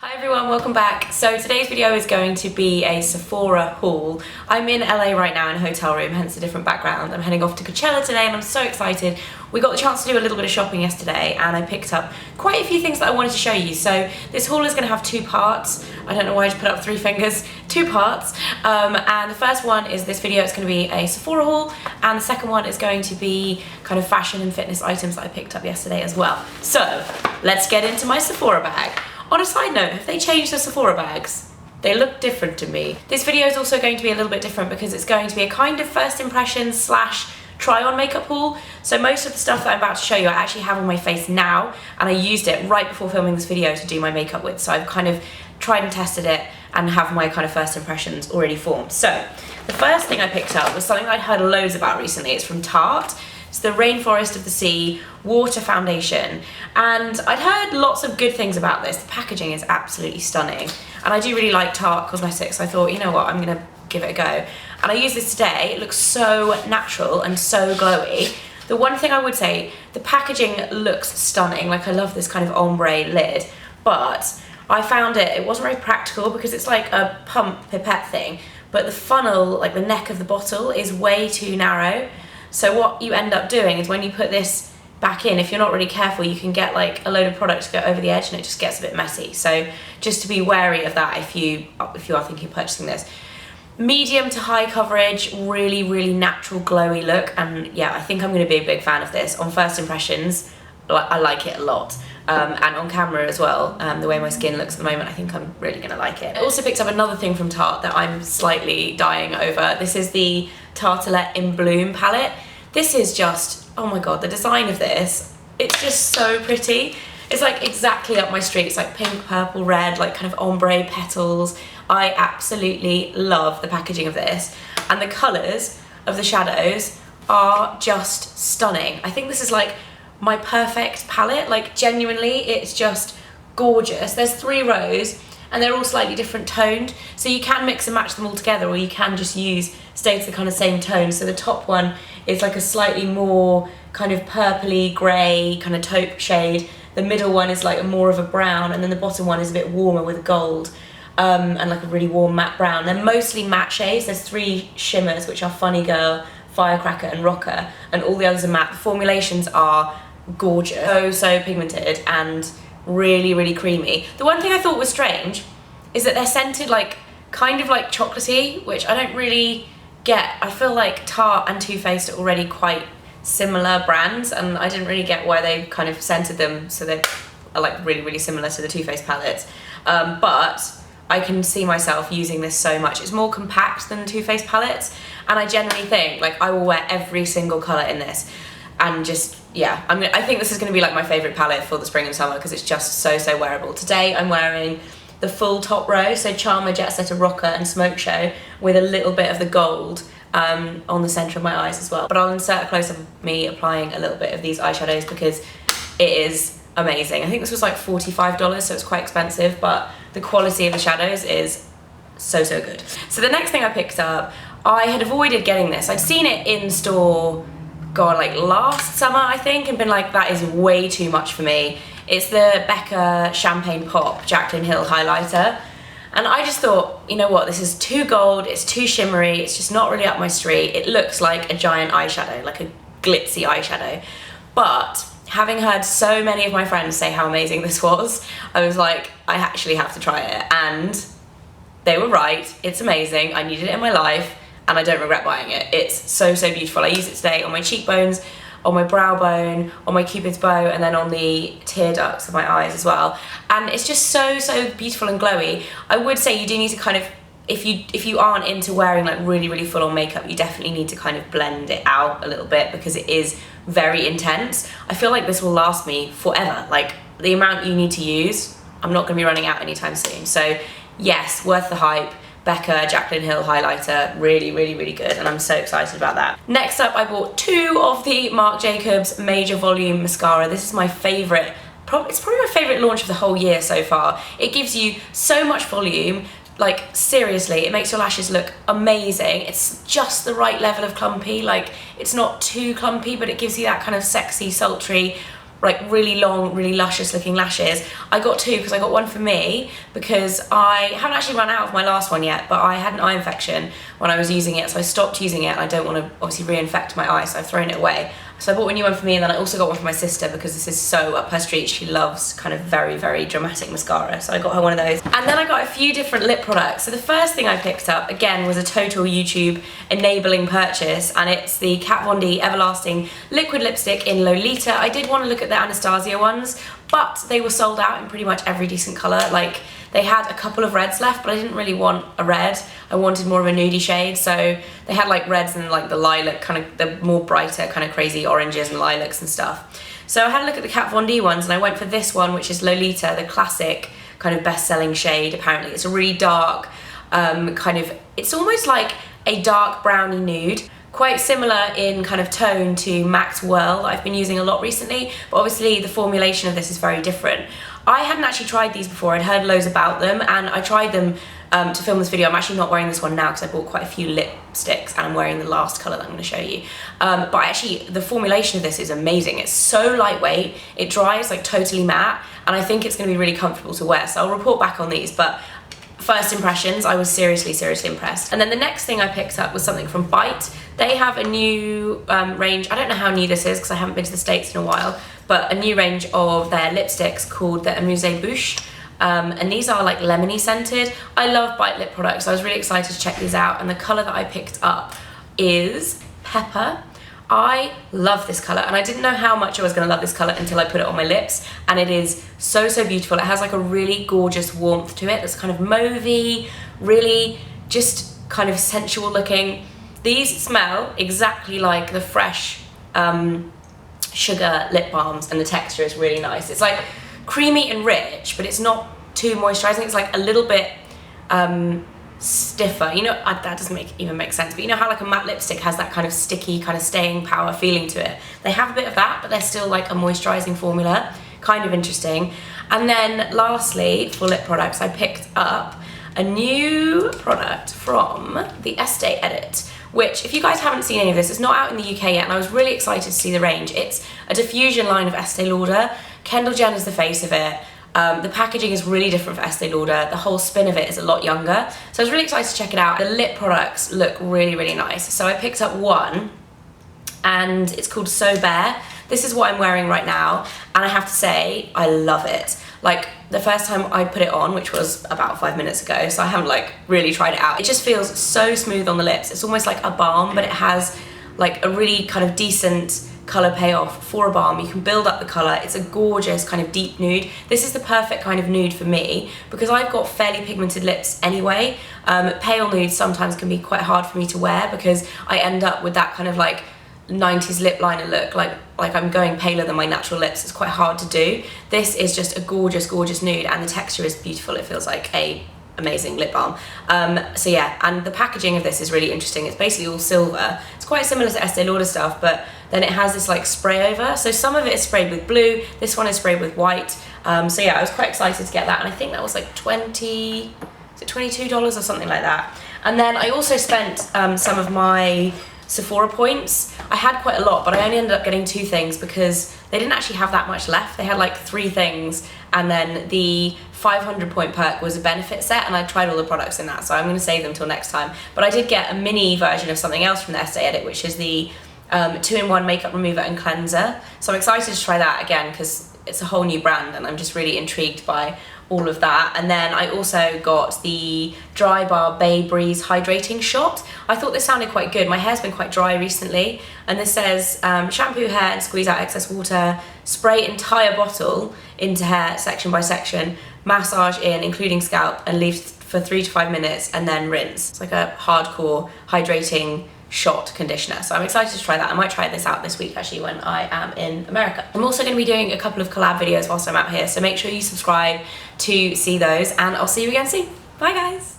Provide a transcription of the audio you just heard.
Hi everyone, welcome back. So today's video is going to be a Sephora haul. I'm in LA right now in a hotel room, hence a different background. I'm heading off to Coachella today and I'm so excited. We got the chance to do a little bit of shopping yesterday and I picked up quite a few things that I wanted to show you. So this haul is going to have two parts. I don't know why I just put up 3 fingers. 2 parts. And the first one is this video. It's going to be a Sephora haul, and the second one is going to be kind of fashion and fitness items that I picked up yesterday as well. So let's get into my Sephora bag. On a side note, have they changed the Sephora bags? They look different to me. This video is also going to be a little bit different because it's going to be a kind of first impressions slash try on makeup haul. So most of the stuff that I'm about to show you I actually have on my face now, and I used it right before filming this video to do my makeup with. So I've kind of tried and tested it and have my kind of first impressions already formed. So the first thing I picked up was something I'd heard loads about recently. It's from Tarte. It's the Rainforest of the Sea Water Foundation, and I'd heard lots of good things about this. The packaging is absolutely stunning, and I do really like Tarte cosmetics, so I thought, you know what, I'm gonna give it a go. And I used this today. It looks so natural and so glowy. The one thing I would say, the packaging looks stunning. Like, I love this kind of ombre lid, but I found it wasn't very practical because it's like a pump pipette thing, but the funnel, like the neck of the bottle, is way too narrow. So what you end up doing is when you put this back in, if you're not really careful, you can get like a load of product to go over the edge and it just gets a bit messy. So just to be wary of that if you are thinking of purchasing this. Medium to high coverage, really natural glowy look, and yeah, I think I'm going to be a big fan of this. On first impressions, I like it a lot. And on camera as well, the way my skin looks at the moment, I think I'm really going to like it. I also picked up another thing from Tarte that I'm slightly dying over. This is the Tartelette in Bloom palette. This is just, oh my god, the design of this, it's just so pretty. It's like exactly up my street. It's like pink, purple, red, like kind of ombre petals. I absolutely love the packaging of this, and the colours of the shadows are just stunning. I think this is like my perfect palette. Like, genuinely, it's just gorgeous. There's 3 rows and they're all slightly different toned, so you can mix and match them all together, or you can just stay to the kind of same tone. So the top one is like a slightly more kind of purpley grey kind of taupe shade. The middle one is like more of a brown, and then the bottom one is a bit warmer with gold, and like a really warm matte brown. They're mostly matte shades. There's 3 shimmers, which are Funny Girl, Firecracker and Rocker, and all the others are matte. The formulations are gorgeous, so pigmented and really creamy. The one thing I thought was strange is that they're scented like kind of like chocolatey, which I don't really get. I feel like Tarte and Too Faced are already quite similar brands, and I didn't really get why they kind of scented them so they are like really similar to the Too Faced palettes. But I can see myself using this so much. It's more compact than the Too Faced palettes, and I generally think like I will wear every single colour in this. And just, yeah, I think this is going to be like my favourite palette for the spring and summer because it's just so wearable. Today I'm wearing the full top row, so Charmer, Jet Setter, Rocker and Smoke Show, with a little bit of the gold on the centre of my eyes as well. But I'll insert a close-up of me applying a little bit of these eyeshadows because it is amazing. I think this was like $45, so it's quite expensive, but the quality of the shadows is so good. So the next thing I picked up, I had avoided getting this. I'd seen it in store, God, like last summer I think, and been like, that is way too much for me. It's the Becca Champagne Pop Jaclyn Hill highlighter, and I just thought, you know what, this is too gold, it's too shimmery, it's just not really up my street. It looks like a giant eyeshadow, like a glitzy eyeshadow. But having heard so many of my friends say how amazing this was, I was like, I actually have to try it, and they were right. It's amazing. I needed it in my life, and I don't regret buying it. It's so beautiful. I used it today on my cheekbones, on my brow bone, on my cupid's bow, and then on the tear ducts of my eyes as well. And it's just so beautiful and glowy. I would say you do need to kind of, if you aren't into wearing like really full on makeup, you definitely need to kind of blend it out a little bit because it is very intense. I feel like this will last me forever. Like, the amount you need to use, I'm not gonna be running out anytime soon. So yes, worth the hype. Becca Jaclyn Hill highlighter, really good, and I'm so excited about that. Next up, I bought 2 of the Marc Jacobs Major Volume Mascara. This is my favourite, it's probably my favourite launch of the whole year so far. It gives you so much volume, like seriously, it makes your lashes look amazing. It's just the right level of clumpy, like it's not too clumpy, but it gives you that kind of sexy, sultry, like really long, really luscious looking lashes. I got two because I got one for me because I haven't actually run out of my last one yet, but I had an eye infection when I was using it, so I stopped using it, and I don't want to obviously reinfect my eye, so I've thrown it away. So I bought a new one for me, and then I also got one for my sister because this is so up her street. She loves kind of very, very dramatic mascara, so I got her one of those. And then I got a few different lip products. So the first thing I picked up, again, was a total YouTube enabling purchase, and it's the Kat Von D Everlasting Liquid Lipstick in Lolita. I did want to look at the Anastasia ones, but they were sold out in pretty much every decent colour. Like, they had a couple of reds left, but I didn't really want a red. I wanted more of a nudie shade, so they had like reds and like the lilac, kind of the more brighter, kind of crazy oranges and lilacs and stuff. So I had a look at the Kat Von D ones, and I went for this one, which is Lolita, the classic kind of best-selling shade, apparently. It's a really dark, kind of, it's almost like a dark brownie nude. Quite similar in kind of tone to MAC's Whirl that I've been using a lot recently, but obviously the formulation of this is very different. I hadn't actually tried these before. I'd heard loads about them, and I tried them to film this video. I'm actually not wearing this one now because I bought quite a few lipsticks, and I'm wearing the last colour that I'm going to show you. But actually, the formulation of this is amazing. It's so lightweight, it dries like totally matte, and I think it's going to be really comfortable to wear. So I'll report back on these, but first impressions, I was seriously impressed. And then the next thing I picked up was something from Bite. They have a new range. I don't know how new this is because I haven't been to the States in a while, but a new range of their lipsticks called the Amuse Bouche. And these are like lemony scented. I love Bite lip products, so I was really excited to check these out. And the colour that I picked up is Pepper. I love this colour, and I didn't know how much I was going to love this colour until I put it on my lips, and it is so beautiful. It has like a really gorgeous warmth to it that's kind of mauvey, really just kind of sensual looking. These smell exactly like the fresh sugar lip balms, and the texture is really nice. It's like creamy and rich, but it's not too moisturising. It's like a little bit stiffer, you know. That doesn't even make sense, but you know how like a matte lipstick has that kind of sticky, kind of staying power feeling to it? They have a bit of that, but they're still like a moisturising formula. Kind of interesting. And then lastly, for lip products, I picked up a new product from the Estee edit, which, if you guys haven't seen any of this, it's not out in the UK yet, and I was really excited to see the range. It's a diffusion line of Estee Lauder. Kendall Jenner's the face of it. The packaging is really different for Estee Lauder. The whole spin of it is a lot younger. So I was really excited to check it out. The lip products look really nice. So I picked up one, and it's called So Bare. This is what I'm wearing right now, and I have to say, I love it. Like, the first time I put it on, which was about 5 minutes ago, so I haven't like really tried it out. It just feels so smooth on the lips. It's almost like a balm, but it has like a really kind of decent colour payoff for a balm. You can build up the colour. It's a gorgeous kind of deep nude. This is the perfect kind of nude for me because I've got fairly pigmented lips anyway. Pale nudes sometimes can be quite hard for me to wear because I end up with that kind of like 90s lip liner look, like I'm going paler than my natural lips. It's quite hard to do. This is just a gorgeous nude, and the texture is beautiful. It feels like a amazing lip balm. So yeah, and the packaging of this is really interesting. It's basically all silver. It's quite similar to Estee Lauder stuff, but then it has this like spray over. So some of it is sprayed with blue, this one is sprayed with white. So yeah, I was quite excited to get that, and I think that was like $22 or something like that. And then I also spent some of my Sephora points. I had quite a lot, but I only ended up getting 2 things because they didn't actually have that much left. They had like 3 things, and then the 500 point perk was a benefit set, and I tried all the products in that, so I'm going to save them till next time. But I did get a mini version of something else from the Estee edit, which is the 2-in-1 makeup remover and cleanser. So I'm excited to try that again because it's a whole new brand, and I'm just really intrigued by all of that. And then I also got the Dry Bar Bay Breeze hydrating shot. I thought this sounded quite good. My hair's been quite dry recently, and this says shampoo hair and squeeze out excess water, spray entire bottle into hair section by section, massage in including scalp, and leave for 3 to 5 minutes, and then rinse. It's like a hardcore hydrating shot conditioner, so I'm excited to try that. I might try this out this week actually when I am in America. I'm also going to be doing a couple of collab videos whilst I'm out here, so make sure you subscribe to see those, and I'll see you again soon. Bye guys!